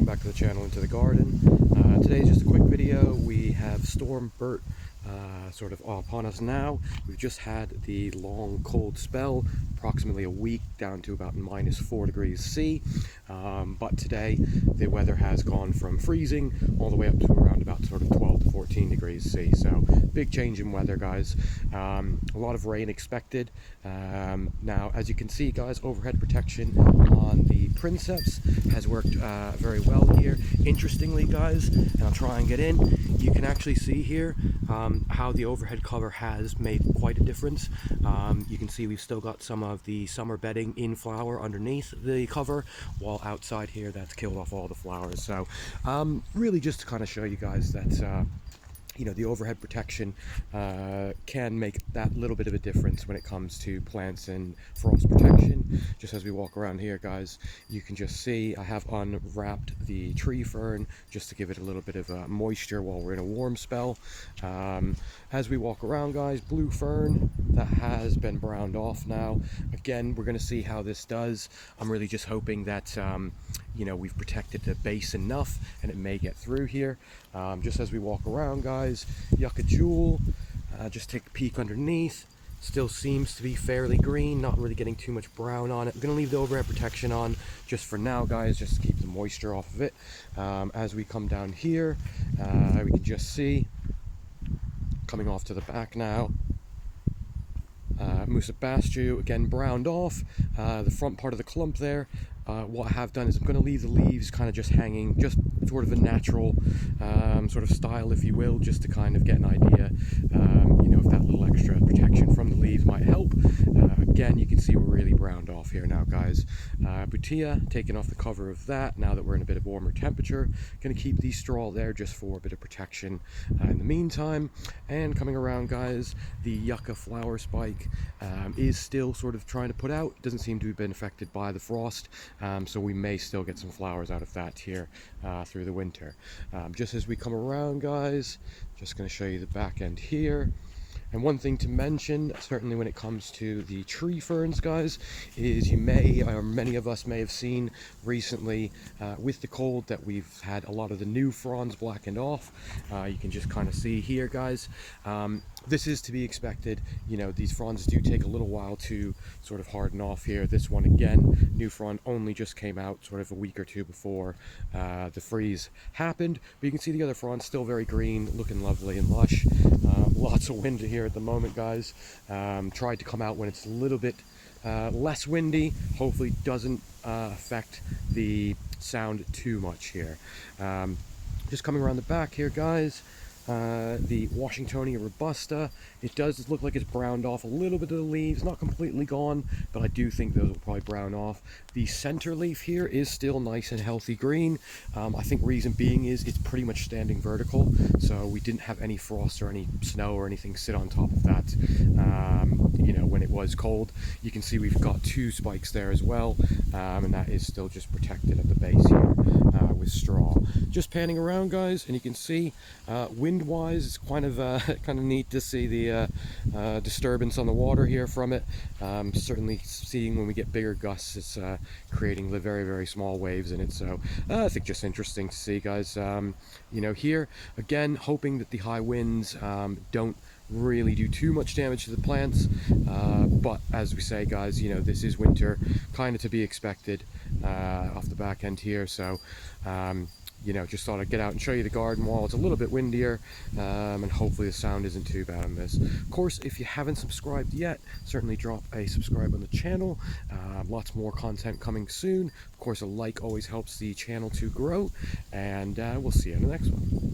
welcome back to the channel and to the garden. Today's just a quick video. We have Storm BERT sort of upon us now. We've just had the long cold spell, approximately a week, down to about -4 degrees C. But today the weather has gone from freezing all the way up to around about sort of 12 to 14 degrees C. So big change in weather, guys. A lot of rain expected. Now, as you can see, guys, overhead protection on the Princeps has worked very well here. Interestingly, guys, and I'll try and get in, you can actually see here how the overhead cover has made quite a difference. You can see we've still got some of the summer bedding in flower underneath the cover, while outside here that's killed off all the flowers. So really just to kind of show you guys that you know, the overhead protection can make that little bit of a difference when it comes to plants and frost protection. Just as we walk around here, guys, you can just see I have unwrapped the tree fern just to give it a little bit of moisture while we're in a warm spell. As we walk around, guys, blue fern that has been browned off now. Again, we're going to see how this does. I'm really just hoping that you know, we've protected the base enough and it may get through here. Just as we walk around, guys, yucca jewel, just take a peek underneath. Still seems to be fairly green, not really getting too much brown on it. I'm gonna leave the overhead protection on just for now, guys, just to keep the moisture off of it. As we come down here, we can just see, coming off to the back now, Musa Bastu, again browned off. The front part of the clump there, what I have done is I'm going to leave the leaves kind of just hanging, just sort of a natural sort of style, if you will, just to kind of get an idea, you know, if that little extra protection from the leaves might help. Again, you can see we're really browned off here now, guys. Butia, taking off the cover of that now that we're in a bit of warmer temperature. Going to keep the straw there just for a bit of protection in the meantime. And coming around, guys, the yucca flower spike is still sort of trying to put out. Doesn't seem to have been affected by the frost, so we may still get some flowers out of that here through the winter. Just as we come around, guys, just going to show you the back end here. And one thing to mention, certainly when it comes to the tree ferns, guys, is you may, or many of us may have seen recently with the cold that we've had a lot of the new fronds blackened off. You can just kind of see here, guys. This is to be expected. You know, these fronds do take a little while to sort of harden off here. This one, again, new frond only just came out sort of a week or two before the freeze happened. But you can see the other fronds still very green, looking lovely and lush. Lots of wind here at the moment, guys. Tried to come out when it's a little bit less windy. Hopefully doesn't affect the sound too much here. Just coming around the back here, guys. The Washingtonia robusta, it does look like it's browned off a little bit of the leaves, not completely gone, but I do think those will probably brown off. The center leaf here is still nice and healthy green. I think reason being is it's pretty much standing vertical, so we didn't have any frost or any snow or anything sit on top of that, you know, when it was cold. You can see we've got 2 spikes there as well, and that is still just protected at the base here with straw. Just panning around, guys, and you can see wind-wise, it's kind of neat to see the disturbance on the water here from it. Certainly seeing when we get bigger gusts, it's creating the very, very small waves in it. So I think just interesting to see, guys. You know, here again, hoping that the high winds don't really do too much damage to the plants, but as we say, guys, you know, this is winter, kind of to be expected off the back end here. So you know, just thought I'd get out and show you the garden while it's a little bit windier, and hopefully the sound isn't too bad on this. Of course, if you haven't subscribed yet, certainly drop a subscribe on the channel. Lots more content coming soon. Of course, a like always helps the channel to grow, and we'll see you in the next one.